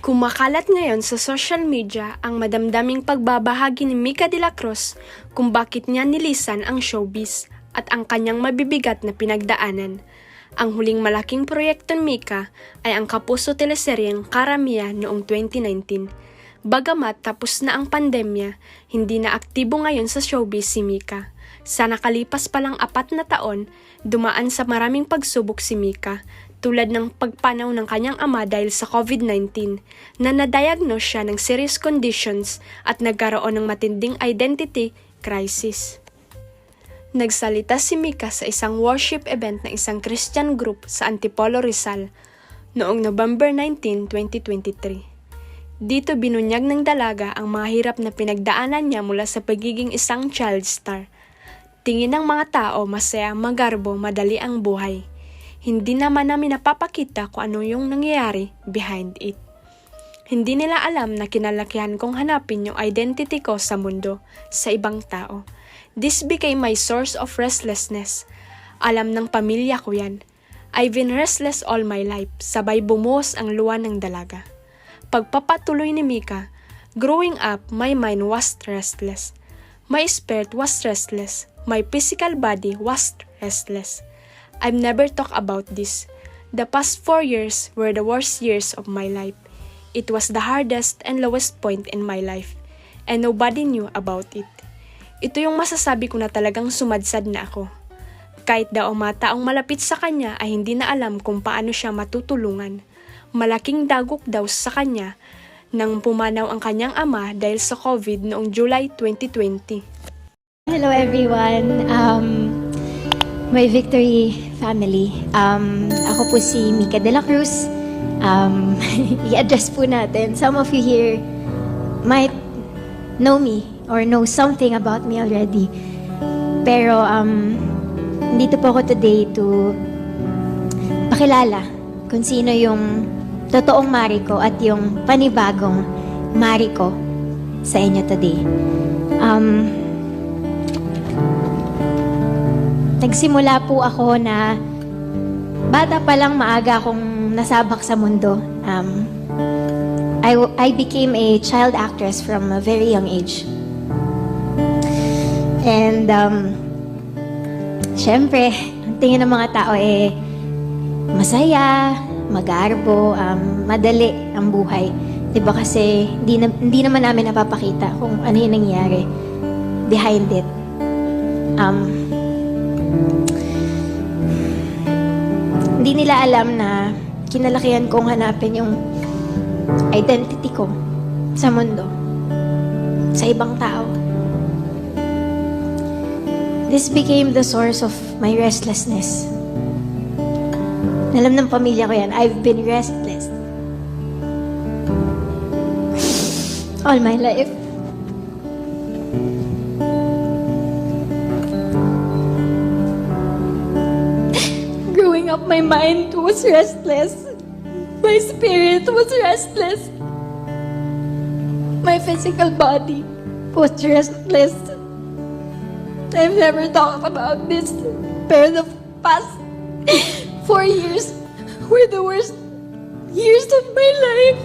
Kumakalat ngayon sa social media ang madamdaming pagbabahagi ni Mika de la Cruz kung bakit niya nilisan ang showbiz at ang kanyang mabibigat na pinagdaanan. Ang huling malaking proyekto ni Mika ay ang kapuso teleseryeng Karamia noong 2019. Bagamat tapos na ang pandemya, hindi na aktibo ngayon sa showbiz si Mika. Sa nakalipas palang 4 na taon, dumaan sa maraming pagsubok si Mika, tulad ng pagpanaw ng kanyang ama dahil sa COVID-19 na na-diagnose siya ng serious conditions at nagkaroon ng matinding identity crisis. Nagsalita si Mika sa isang worship event ng isang Christian group sa Antipolo, Rizal noong November 19, 2023. Dito binunyag ng dalaga ang mga hirap na pinagdaanan niya mula sa pagiging isang child star. Tingin ng mga tao masaya, magarbo, madali ang buhay. Hindi naman namin napapakita kung ano yung nangyayari behind it. Hindi nila alam na kinalakihan kong hanapin yung identity ko sa mundo, sa ibang tao. This became my source of restlessness. Alam ng pamilya ko yan. I've been restless all my life, sabay bumuhos ang luha ng dalaga. Pagpapatuloy ni Mika, growing up, my mind was restless. My spirit was restless. My physical body was restless. I've never talked about this. The past 4 years were the worst years of my life. It was the hardest and lowest point in my life, and nobody knew about it. Ito yung masasabi ko na talagang sumadsad na ako. Kahit daw ang mga taong malapit sa kanya ay hindi na alam kung paano siya matutulungan. Malaking dagok daw sa kanya nang pumanaw ang kanyang ama dahil sa COVID noong July 2020. Hello everyone, my Victory family. Ako po si Mika de la Cruz. I-address po natin. Some of you here might know me or know something about me already. Pero dito po ako today to pakilala kung sino yung totoong Mariko at yung panibagong Mariko sa inyo today. Nagsimula po ako na bata pa lang maaga akong nasabak sa mundo. I became a child actress from a very young age. And syempre, ang tingin ng mga tao masaya, magarbo, madali ang buhay. Diba kasi hindi naman namin napapakita kung ano yung nangyari behind it. Hindi nila alam na kinalakihan kong hanapin yung identity ko sa mundo, sa ibang tao. This became the source of my restlessness. Alam ng pamilya ko yan, I've been restless all my life. Growing up, my mind was restless. My spirit was restless. My physical body was restless. I've never talked about this, pero the past 4 years were the worst years of my life.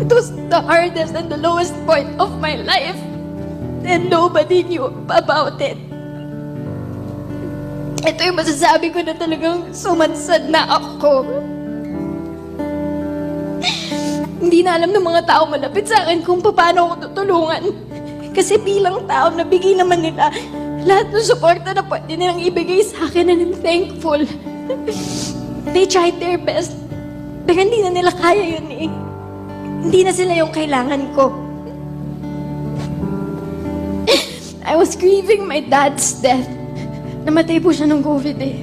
It was the hardest and the lowest point of my life, and nobody knew about it. Ito yung masasabi ko na talagang sumadsad na ako. Hindi na alam ng mga tao malapit sa akin kung paano ako tutulungan. Kasi bilang tao, nabigay naman nila lahat ng suporta na pwede nilang ibigay sa akin, and I'm thankful. They tried their best. Pero hindi na nila kaya yun eh. Hindi na sila yung kailangan ko. I was grieving my dad's death. Namatay po siya ng COVID eh.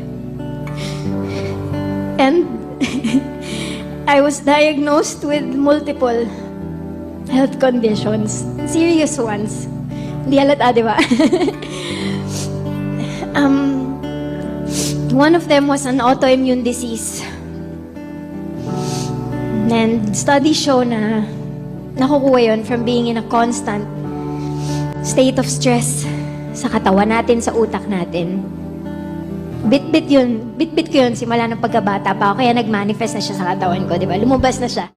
And I was diagnosed with multiple health conditions. Serious ones. Hindi halata, di ba? One of them was an autoimmune disease. And studies show na nakukuha yun from being in a constant state of stress sa katawan natin, sa utak natin. Bit-bit yun. Bit-bit ko yun simula ng pagkabata pa ako. Kaya nag-manifest na siya sa katawan ko, di ba? Lumabas na siya.